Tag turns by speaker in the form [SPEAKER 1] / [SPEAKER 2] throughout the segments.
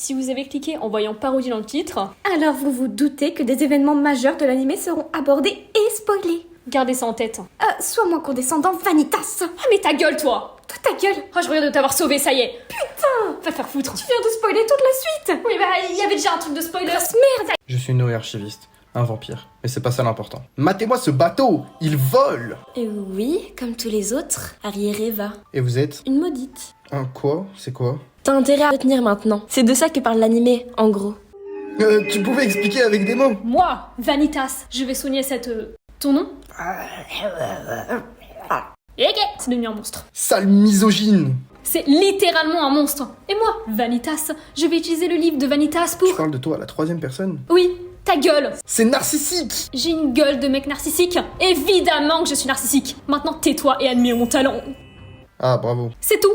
[SPEAKER 1] Si vous avez cliqué en voyant parodie dans le titre,
[SPEAKER 2] Alors vous vous doutez que des événements majeurs de l'anime seront abordés et spoilés.
[SPEAKER 1] gardez ça en tête.
[SPEAKER 2] Sois moins condescendant, Vanitas.
[SPEAKER 1] Ah mais ta gueule toi!
[SPEAKER 2] Toute ta gueule.
[SPEAKER 1] Oh, je reviens de t'avoir sauvé, ça y est!
[SPEAKER 2] Putain.
[SPEAKER 1] Va faire foutre!
[SPEAKER 2] Tu viens de spoiler toute la suite.
[SPEAKER 1] Oui bah il y avait déjà un truc de spoiler!
[SPEAKER 2] Merde.
[SPEAKER 3] Je suis Noé archiviste, un vampire. Mais c'est pas ça l'important. Matez-moi ce bateau, il vole!
[SPEAKER 2] Oui, comme tous les autres, Ariéreva.
[SPEAKER 3] Et vous êtes
[SPEAKER 2] Une maudite.
[SPEAKER 3] un quoi? C'est quoi?
[SPEAKER 2] T'as intérêt à retenir maintenant. C'est de ça que parle l'animé, en gros.
[SPEAKER 3] Tu pouvais expliquer avec des mots?
[SPEAKER 1] Moi, Vanitas, je vais soigner cette... Ton nom? Et ok, c'est devenu un monstre.
[SPEAKER 3] Sale misogyne!
[SPEAKER 1] C'est littéralement un monstre. Et moi, Vanitas, je vais utiliser le livre de Vanitas
[SPEAKER 3] Tu
[SPEAKER 1] pour...
[SPEAKER 3] parles de toi à la troisième personne?
[SPEAKER 1] Oui, ta gueule!
[SPEAKER 3] C'est narcissique!
[SPEAKER 1] J'ai une gueule de mec narcissique. Évidemment que je suis narcissique. Maintenant, tais-toi et admire mon talent.
[SPEAKER 3] Ah, bravo.
[SPEAKER 1] C'est tout.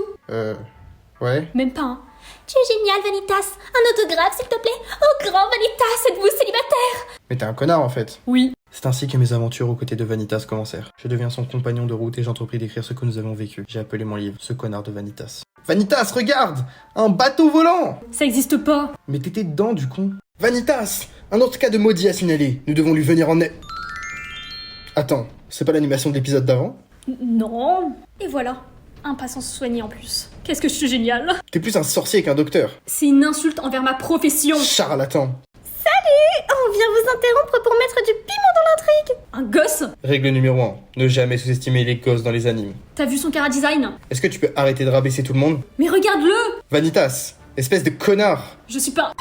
[SPEAKER 3] Ouais.
[SPEAKER 1] Même pas, hein. Tu es génial, Vanitas. Un autographe, s'il te plaît. Oh, grand Vanitas, êtes-vous célibataire?
[SPEAKER 3] Mais t'es un connard en fait.
[SPEAKER 1] Oui.
[SPEAKER 3] C'est ainsi que mes aventures aux côtés de Vanitas commencèrent. Je deviens son compagnon de route et j'entrepris d'écrire ce que nous avons vécu. J'ai appelé mon livre Ce connard de Vanitas. Vanitas, regarde! Un bateau volant!
[SPEAKER 1] Ça existe pas.
[SPEAKER 3] Mais t'étais dedans du con. Vanitas! Un autre cas de maudit à signaler. Nous devons lui venir en aide. Attends, c'est pas l'animation de l'épisode d'avant?
[SPEAKER 1] Non. Et voilà. Un passant soigné en plus. Qu'est-ce que je suis génial.
[SPEAKER 3] T'es plus un sorcier qu'un docteur.
[SPEAKER 1] C'est une insulte envers ma profession.
[SPEAKER 3] Charlatan.
[SPEAKER 2] On vient vous interrompre pour mettre du piment dans l'intrigue.
[SPEAKER 1] Un gosse?
[SPEAKER 3] Règle numéro 1. Ne jamais sous-estimer les gosses dans les animes.
[SPEAKER 1] T'as vu son chara-design?
[SPEAKER 3] Est-ce que tu peux arrêter de rabaisser tout le monde?
[SPEAKER 1] Mais regarde-le!
[SPEAKER 3] Vanitas, espèce de connard!
[SPEAKER 1] Je suis pas...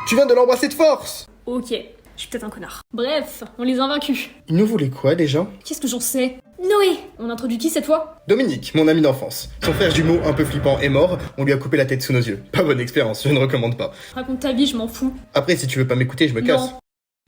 [SPEAKER 3] Tu viens de l'embrasser de force!
[SPEAKER 1] Ok, je suis peut-être un connard. Bref, on les a vaincus.
[SPEAKER 3] Il nous voulait quoi déjà?
[SPEAKER 1] Qu'est-ce que j'en sais? Noé! On introduit qui cette fois?
[SPEAKER 3] Dominique, mon ami d'enfance. Son frère jumeau un peu flippant est mort, on lui a coupé la tête sous nos yeux. Pas bonne expérience, je ne recommande pas.
[SPEAKER 1] Raconte ta vie, je m'en fous.
[SPEAKER 3] Après, si tu veux pas m'écouter, je me casse.
[SPEAKER 1] Non.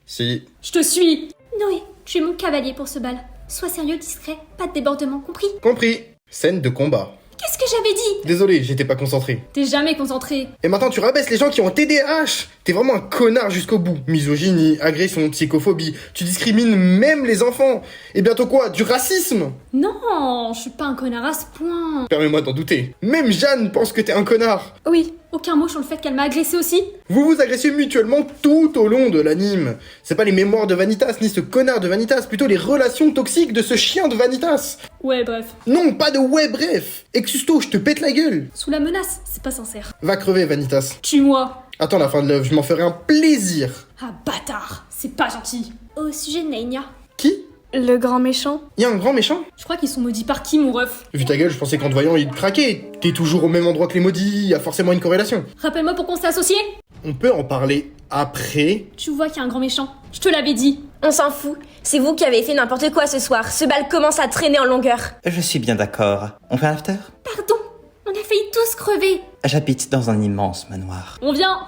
[SPEAKER 3] Si.
[SPEAKER 1] Je te suis!
[SPEAKER 2] Noé, tu es mon cavalier pour ce bal. Sois sérieux, discret, pas de débordement, compris?
[SPEAKER 3] Compris. Scène de combat.
[SPEAKER 2] Qu'est-ce que j'avais dit?
[SPEAKER 3] Désolé, j'étais pas concentré.
[SPEAKER 1] T'es jamais concentré.
[SPEAKER 3] Et maintenant tu rabaisses les gens qui ont TDAH. T'es vraiment un connard jusqu'au bout. Misogynie, agression, psychophobie. Tu discrimines même les enfants. Et bientôt quoi? Du racisme?
[SPEAKER 1] Non, je suis pas un connard à ce point.
[SPEAKER 3] Permets-moi d'en douter. Même Jeanne pense que t'es un connard.
[SPEAKER 2] Oui.
[SPEAKER 1] Aucun mot sur le fait qu'elle m'a agressé aussi?
[SPEAKER 3] Vous vous agressez mutuellement tout au long de l'anime. C'est pas les mémoires de Vanitas, ni ce connard de Vanitas, plutôt les relations toxiques de ce chien de Vanitas.
[SPEAKER 1] Ouais, bref.
[SPEAKER 3] Non, pas de ouais, bref. Exusto, je te pète la gueule.
[SPEAKER 1] Sous la menace, c'est pas sincère.
[SPEAKER 3] Va crever, Vanitas.
[SPEAKER 1] Tue-moi.
[SPEAKER 3] Attends la fin de l'œuvre, je m'en ferai un plaisir.
[SPEAKER 1] Ah, bâtard. C'est pas gentil.
[SPEAKER 2] Au sujet de Nainia.
[SPEAKER 3] Qui?
[SPEAKER 2] Le grand méchant.
[SPEAKER 3] Y a un grand méchant?
[SPEAKER 1] Je crois qu'ils sont maudits par qui, mon ref?
[SPEAKER 3] Vu ta gueule, je pensais qu'en te voyant, il te craquait. T'es toujours au même endroit que les maudits, y a forcément une corrélation.
[SPEAKER 1] Rappelle-moi pourquoi on s'est associés?
[SPEAKER 3] On peut en parler après.
[SPEAKER 1] Tu vois qu'il y a un grand méchant. Je te l'avais dit.
[SPEAKER 2] On s'en fout. C'est vous qui avez fait n'importe quoi ce soir. Ce bal commence à traîner en longueur.
[SPEAKER 4] Je suis bien d'accord. On fait un after?
[SPEAKER 2] Pardon, on a failli tous crever.
[SPEAKER 4] J'habite dans un immense manoir.
[SPEAKER 1] On vient.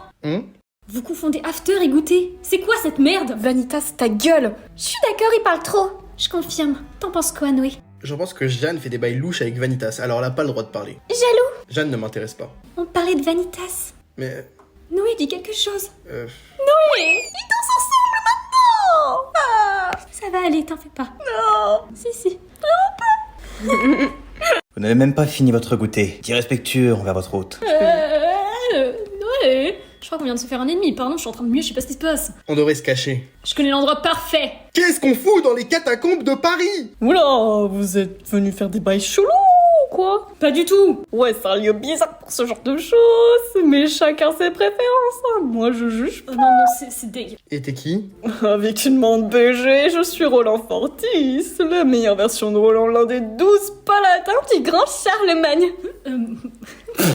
[SPEAKER 1] Vous confondez after et goûter. C'est quoi cette merde?
[SPEAKER 2] Vanitas, ta gueule. Je suis d'accord, il parle trop. Je confirme. T'en penses quoi, Noé?
[SPEAKER 3] Je pense que Jeanne fait des bails louches avec Vanitas, alors elle a pas le droit de parler.
[SPEAKER 2] Jaloux?
[SPEAKER 3] Jeanne ne m'intéresse pas.
[SPEAKER 2] On parlait de Vanitas.
[SPEAKER 3] Mais...
[SPEAKER 2] Noé dit quelque chose.
[SPEAKER 1] Noé, ils dansent ensemble maintenant. Ah, ça va aller, t'en fais pas.
[SPEAKER 2] Non.
[SPEAKER 1] Si.
[SPEAKER 4] Vous n'avez même pas fini votre goûter. Irrespectueux envers votre hôte.
[SPEAKER 1] Noé, je crois qu'on vient de se faire un ennemi. Pardon, je suis en train de mieux, je sais pas ce qui se passe.
[SPEAKER 3] On devrait se cacher.
[SPEAKER 1] Je connais l'endroit parfait.
[SPEAKER 3] Qu'est-ce qu'on fout dans les catacombes de Paris?
[SPEAKER 5] Oula, vous êtes venu faire des bails chelous ou quoi?
[SPEAKER 1] Pas du tout.
[SPEAKER 5] Ouais, c'est un lieu bizarre pour ce genre de choses, mais chacun ses préférences, hein. Moi je juge
[SPEAKER 1] Oh, non, c'est dégueu.
[SPEAKER 3] Et t'es qui?
[SPEAKER 5] pas. Avec une bande BG, je suis Roland Fortis, la meilleure version de Roland, l'un des 12 paladins du grand Charlemagne.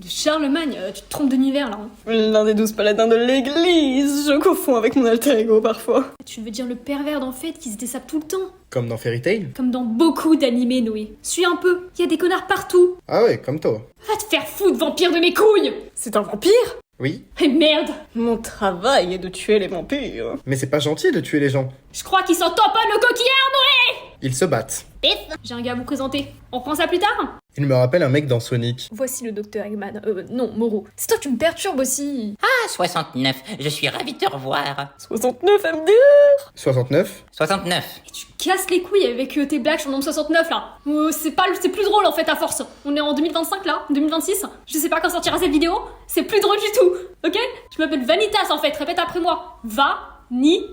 [SPEAKER 1] Charlemagne, tu te trompes d'univers là. Hein.
[SPEAKER 5] L'un des 12 paladins de l'église, je confonds avec mon alter ego parfois.
[SPEAKER 1] Tu veux dire le pervers d'en fait qui se dessape tout le temps?
[SPEAKER 3] Comme dans Fairy Tail?
[SPEAKER 1] Comme dans beaucoup d'animés, Noé. Suis un peu, y a des connards partout.
[SPEAKER 3] Ah ouais, comme toi.
[SPEAKER 1] Va te faire foutre, vampire de mes couilles.
[SPEAKER 5] C'est un vampire?
[SPEAKER 3] Oui.
[SPEAKER 1] Et merde.
[SPEAKER 5] Mon travail est de tuer les vampires.
[SPEAKER 3] Mais c'est pas gentil de tuer les gens.
[SPEAKER 1] Je crois qu'il s'en tamponne le coquillard, Noé.
[SPEAKER 3] Ils se battent.
[SPEAKER 1] Pif. J'ai un gars à vous présenter. On reprend ça plus tard?
[SPEAKER 3] Il me rappelle un mec dans Sonic.
[SPEAKER 2] Voici le docteur Eggman. Non, Moreau. C'est toi qui me perturbes aussi.
[SPEAKER 6] Ah, 69, je suis ravi de te revoir.
[SPEAKER 5] 69 MDR.
[SPEAKER 3] 69.
[SPEAKER 6] 69.
[SPEAKER 1] Et tu casses les couilles avec tes blagues sur le nombre 69 là. C'est plus drôle en fait à force. On est en 2025 là, 2026. Je sais pas quand sortira cette vidéo. C'est plus drôle du tout. Ok? Je m'appelle Vanitas en fait. Répète après moi. Vanitas.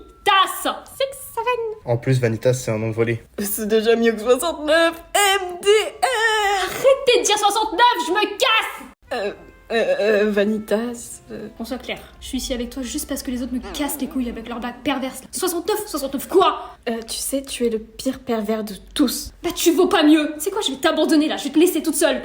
[SPEAKER 1] C'est que ça va.
[SPEAKER 3] En plus, Vanitas, c'est un nom volé.
[SPEAKER 5] C'est déjà mieux que 69 MDR.
[SPEAKER 1] Arrêtez de dire 69, je me casse.
[SPEAKER 5] Vanitas.
[SPEAKER 1] On soit clair. Je suis ici avec toi juste parce que les autres me cassent les couilles avec leurs blagues perverses. 69 quoi?
[SPEAKER 2] Tu sais, tu es le pire pervers de tous.
[SPEAKER 1] Bah tu vaux pas mieux. C'est quoi, je vais t'abandonner là, je vais te laisser toute seule.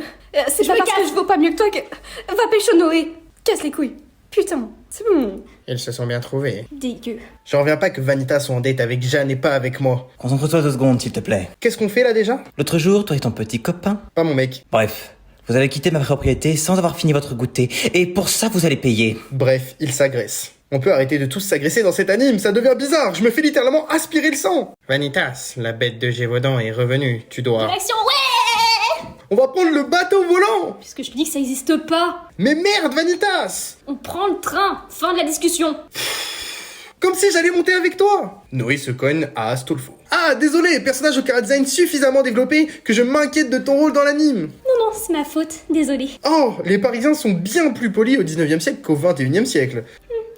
[SPEAKER 2] C'est
[SPEAKER 1] Je
[SPEAKER 2] pas
[SPEAKER 1] me
[SPEAKER 2] parce que
[SPEAKER 1] casse.
[SPEAKER 2] je vaux pas mieux que toi que... Va pécho Noé. Casse les couilles. Putain, c'est bon.
[SPEAKER 3] Elles se sont bien trouvées.
[SPEAKER 2] Dégueu.
[SPEAKER 3] J'en reviens pas que Vanitas soit en date avec Jeanne et pas avec moi.
[SPEAKER 4] Concentre-toi 2 secondes, s'il te plaît.
[SPEAKER 3] Qu'est-ce qu'on fait là déjà?
[SPEAKER 4] L'autre jour, toi et ton petit copain.
[SPEAKER 3] Pas mon mec.
[SPEAKER 4] Bref, vous avez quitté ma propriété sans avoir fini votre goûter. Et pour ça, vous allez payer.
[SPEAKER 3] Bref, il s'agresse. On peut arrêter de tous s'agresser dans cet anime, ça devient bizarre, je me fais littéralement aspirer le sang. Vanitas, la bête de Gévaudan est revenue, tu dois...
[SPEAKER 1] Réaction, ouais.
[SPEAKER 3] On va prendre le bateau volant.
[SPEAKER 1] Puisque je te dis que ça existe pas.
[SPEAKER 3] Mais merde, Vanitas.
[SPEAKER 1] On prend le train. Fin de la discussion.
[SPEAKER 3] Comme si j'allais monter avec toi. Noé se cogne à Astolfo. Ah, désolé, personnage au chara design suffisamment développé que je m'inquiète de ton rôle dans l'anime.
[SPEAKER 1] Non, c'est ma faute. Désolée.
[SPEAKER 3] Oh, les Parisiens sont bien plus polis au 19e siècle qu'au 21e siècle.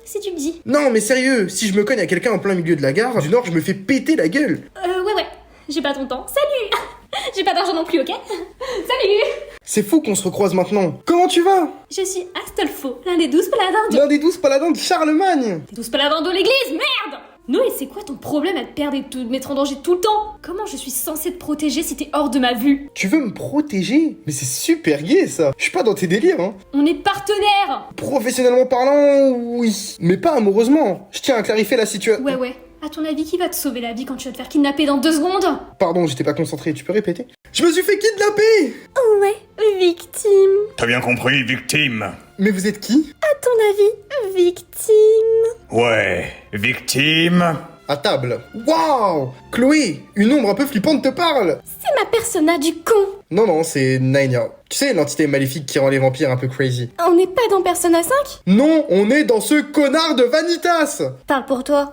[SPEAKER 1] Si tu le dis.
[SPEAKER 3] Non, mais sérieux, si je me cogne à quelqu'un en plein milieu de la gare du Nord, je me fais péter la gueule.
[SPEAKER 1] Ouais. J'ai pas ton temps. Salut. J'ai pas d'argent non plus, ok? Salut.
[SPEAKER 3] C'est fou qu'on se recroise maintenant. Comment tu vas?
[SPEAKER 1] Je suis Astolfo, l'un des 12 paladins de...
[SPEAKER 3] L'un des 12 paladins de Charlemagne.
[SPEAKER 1] Les 12 paladins de l'église, merde! Noé, c'est quoi ton problème à te perdre et te mettre en danger tout le temps? Comment je suis censée te protéger si t'es hors de ma vue?
[SPEAKER 3] Tu veux me protéger? Mais c'est super gay ça. Je suis pas dans tes délires, hein.
[SPEAKER 1] On est partenaires!
[SPEAKER 3] Professionnellement parlant, oui. Mais pas amoureusement. Je tiens à clarifier la situation.
[SPEAKER 1] Ouais. À ton avis, qui va te sauver la vie quand tu vas te faire kidnapper dans 2 secondes?
[SPEAKER 3] Pardon, j'étais pas concentré, tu peux répéter? Je me suis fait kidnapper!
[SPEAKER 2] Ouais, victime.
[SPEAKER 7] T'as bien compris, victime.
[SPEAKER 3] Mais vous êtes qui?
[SPEAKER 2] À ton avis, victime.
[SPEAKER 7] Ouais, victime.
[SPEAKER 3] À table. Waouh! Chloé, une ombre un peu flippante te parle!
[SPEAKER 2] C'est ma persona du con.
[SPEAKER 3] Non, c'est Naina. Tu sais, l'entité maléfique qui rend les vampires un peu crazy.
[SPEAKER 2] On n'est pas dans Persona 5?
[SPEAKER 3] Non, on est dans ce connard de Vanitas!
[SPEAKER 2] Parle pour toi.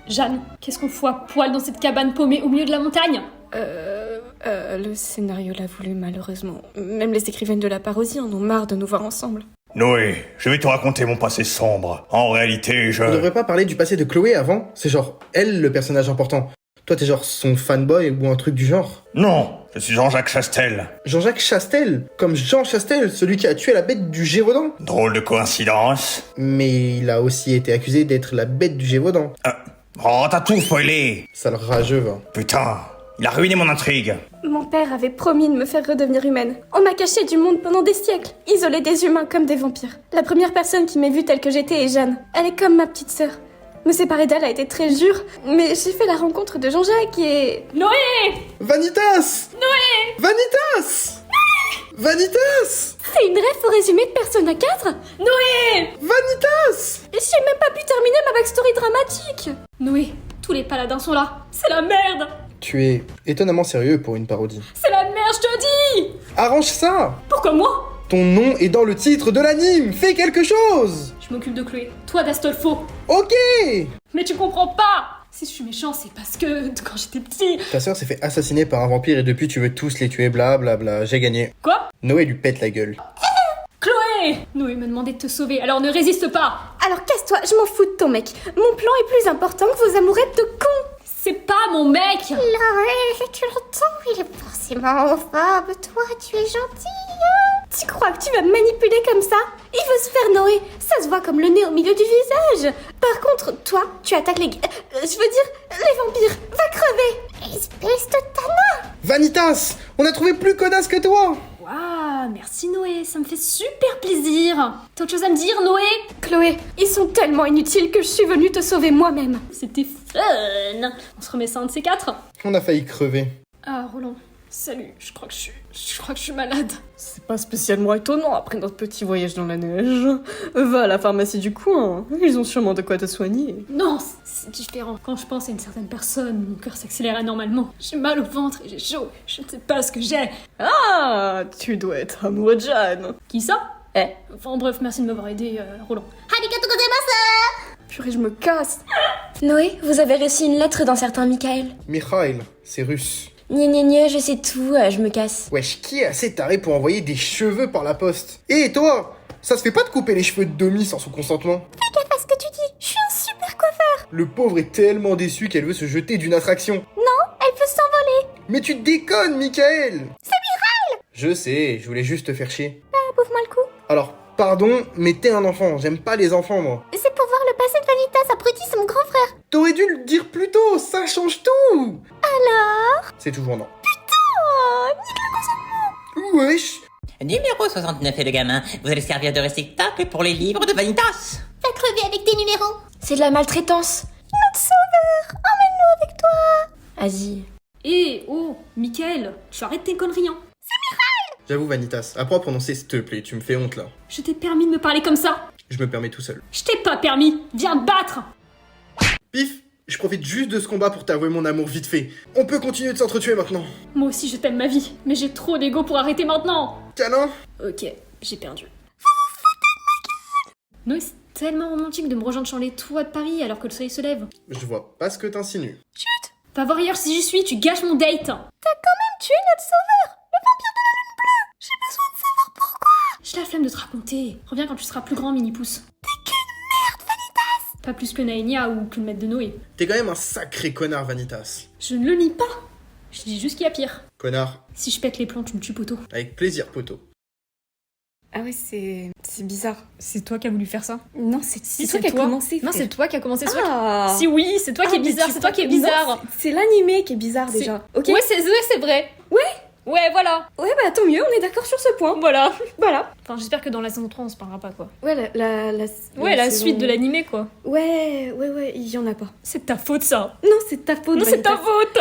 [SPEAKER 1] Jeanne, qu'est-ce qu'on fout à poil dans cette cabane paumée au milieu de la montagne?
[SPEAKER 2] Le scénario l'a voulu malheureusement. Même les écrivaines de la parodie en ont marre de nous voir ensemble.
[SPEAKER 7] Noé, je vais te raconter mon passé sombre. En réalité,
[SPEAKER 3] On devrait pas parler du passé de Chloé avant? C'est genre, elle, le personnage important. Toi, t'es genre son fanboy ou un truc du genre.
[SPEAKER 7] Non, je suis Jean-Jacques Chastel.
[SPEAKER 3] Jean-Jacques Chastel, comme Jean Chastel, celui qui a tué la bête du Gévaudan.
[SPEAKER 7] Drôle de coïncidence.
[SPEAKER 3] Mais il a aussi été accusé d'être la bête du Gévaudan.
[SPEAKER 7] Oh, t'as tout spoilé.
[SPEAKER 3] Sale rageux, va.
[SPEAKER 7] Putain, il a ruiné mon intrigue.
[SPEAKER 2] Mon père avait promis de me faire redevenir humaine. On m'a caché du monde pendant des siècles, isolé des humains comme des vampires. La première personne qui m'ait vue telle que j'étais est Jeanne. Elle est comme ma petite sœur. Me séparer d'elle a été très dur, mais j'ai fait la rencontre de Jean-Jacques et...
[SPEAKER 1] Noé!
[SPEAKER 3] Vanitas! Noé! Vanitas! Vanitas!
[SPEAKER 2] C'est une rêve au résumé de Persona 4?
[SPEAKER 1] Noé!
[SPEAKER 3] Vanitas!
[SPEAKER 2] J'ai même pas pu terminer ma backstory dramatique.
[SPEAKER 1] Noé, tous les paladins sont là. C'est la merde!
[SPEAKER 3] Tu es étonnamment sérieux pour une parodie.
[SPEAKER 1] C'est la merde, je te dis!
[SPEAKER 3] Arrange ça!
[SPEAKER 1] Pourquoi moi?
[SPEAKER 3] Ton nom est dans le titre de l'anime! Fais quelque chose!
[SPEAKER 1] Je m'occupe de Chloé. Toi d'Astolfo.
[SPEAKER 3] Ok!
[SPEAKER 1] Mais tu comprends pas! Si je suis méchant, c'est parce que quand j'étais petit...
[SPEAKER 3] Ta sœur s'est fait assassiner par un vampire et depuis tu veux tous les tuer, blablabla. J'ai gagné.
[SPEAKER 1] Quoi?
[SPEAKER 3] Noé lui pète la gueule.
[SPEAKER 1] Chloé! Noé me demandait de te sauver, alors ne résiste pas!
[SPEAKER 2] Alors casse-toi, je m'en fous de ton mec. Mon plan est plus important que vos amourettes de cons.
[SPEAKER 1] C'est pas mon mec!
[SPEAKER 2] Tu l'entends, il est forcément homophobe. Toi, tu es gentil. Tu crois que tu vas me manipuler comme ça? Il veut se faire Noé. Ça se voit comme le nez au milieu du visage. Par contre, toi, tu attaques les... je veux dire, les vampires. Va crever. Espèce de tana.
[SPEAKER 3] Vanitas! On a trouvé plus connasse que toi!
[SPEAKER 1] Waouh, merci Noé, ça me fait super plaisir! T'as autre chose à me dire, Noé?
[SPEAKER 2] Chloé, ils sont tellement inutiles que je suis venue te sauver moi-même.
[SPEAKER 1] C'était fun! On se remet ça un de ces 4?
[SPEAKER 3] On a failli crever.
[SPEAKER 1] Ah, Roland, Salut, je crois que je suis malade.
[SPEAKER 5] C'est pas spécialement étonnant après notre petit voyage dans la neige. Va à la pharmacie du coin, ils ont sûrement de quoi te soigner.
[SPEAKER 1] Non, c'est différent. Quand je pense à une certaine personne, mon cœur s'accélère anormalement. J'ai mal au ventre et j'ai chaud. Je ne sais pas ce que j'ai.
[SPEAKER 5] Ah, tu dois être amoureux de Jeanne.
[SPEAKER 1] Qui ça? Enfin bref, merci de m'avoir aidé, Roland.
[SPEAKER 5] Purée, je me casse.
[SPEAKER 2] Noé, vous avez reçu une lettre d'un certain Michael.
[SPEAKER 3] Mikhail, c'est russe.
[SPEAKER 2] Gna, je sais tout, je me casse.
[SPEAKER 3] Wesh, qui est assez taré pour envoyer des cheveux par la poste? Et toi, ça se fait pas de couper les cheveux de Domi sans son consentement?
[SPEAKER 2] Fais gaffe à ce que tu dis, je suis un super coiffeur.
[SPEAKER 3] Le pauvre est tellement déçu qu'elle veut se jeter d'une attraction.
[SPEAKER 2] Elle peut s'envoler.
[SPEAKER 3] Mais tu déconnes, Michael! C'est Mikhail! Je sais, je voulais juste te faire chier.
[SPEAKER 2] Bouffe-moi le coup.
[SPEAKER 3] Alors, pardon, mais t'es un enfant, j'aime pas les enfants, moi.
[SPEAKER 2] C'est pour voir le passé de Vanitas, abruti, c'est mon grand frère.
[SPEAKER 3] T'aurais dû le dire plus tôt, ça change tout! Alors? C'est toujours non. Wesh!
[SPEAKER 6] Numéro 69 et le gamin, vous allez servir de réceptacle pour les livres de Vanitas.
[SPEAKER 2] T'as crevé avec tes numéros. C'est de la maltraitance. Notre sauveur, emmène-nous avec toi. Vas-y.
[SPEAKER 1] Oh, Michael, tu arrêtes tes conneries, hein.
[SPEAKER 3] J'avoue, Vanitas, apprends à prononcer s'il te plaît, tu me fais honte là.
[SPEAKER 1] Je t'ai permis de me parler comme ça.
[SPEAKER 3] Je me permets tout seul.
[SPEAKER 1] Je t'ai pas permis. Viens te battre.
[SPEAKER 3] Pif, je profite juste de ce combat pour t'avouer mon amour vite fait. On peut continuer de s'entretuer maintenant.
[SPEAKER 1] Moi aussi, je t'aime ma vie, mais j'ai trop d'ego pour arrêter maintenant.
[SPEAKER 3] Câlin?
[SPEAKER 1] Ok, j'ai perdu. Noé, c'est tellement romantique de me rejoindre sur les toits de Paris alors que le soleil se lève.
[SPEAKER 3] Je vois pas ce que t'insinues.
[SPEAKER 1] Va voir ailleurs si j'y suis, tu gâches mon date.
[SPEAKER 2] Tu es notre sauveur.
[SPEAKER 1] J'ai la flemme de te raconter. Reviens quand tu seras plus grand, mini-pouce. T'es qu'une merde, Vanitas. Pas plus que Naenia ou que le maître de Noé.
[SPEAKER 3] T'es quand même un sacré connard, Vanitas.
[SPEAKER 1] Je ne le nie pas. Je dis juste qu'il y a pire.
[SPEAKER 3] Connard.
[SPEAKER 1] Si je pète les plombs, tu me tues, poteau.
[SPEAKER 3] Avec plaisir, poteau.
[SPEAKER 5] Ah ouais, c'est bizarre.
[SPEAKER 1] C'est toi qui as voulu faire ça.
[SPEAKER 5] Non, c'est toi qui as commencé.
[SPEAKER 1] Non, c'est toi qui as commencé ce truc.
[SPEAKER 5] Ah.
[SPEAKER 1] Si oui, c'est toi qui est bizarre, c'est toi qui est bizarre.
[SPEAKER 5] Non, c'est l'animé qui est bizarre déjà. Ok.
[SPEAKER 1] Ouais, c'est vrai. Ouais, voilà.
[SPEAKER 5] Ouais, bah tant mieux, on est d'accord sur ce point.
[SPEAKER 1] Voilà.
[SPEAKER 5] Voilà.
[SPEAKER 1] Enfin, j'espère que dans la saison 3, on se parlera pas, quoi.
[SPEAKER 5] Ouais, la saison-
[SPEAKER 1] suite de l'animé, quoi.
[SPEAKER 5] Ouais, il y en a pas.
[SPEAKER 1] C'est de ta faute, ça.
[SPEAKER 5] Non, c'est ta faute.
[SPEAKER 1] Non, c'est de ta
[SPEAKER 5] Vanitas.
[SPEAKER 1] faute.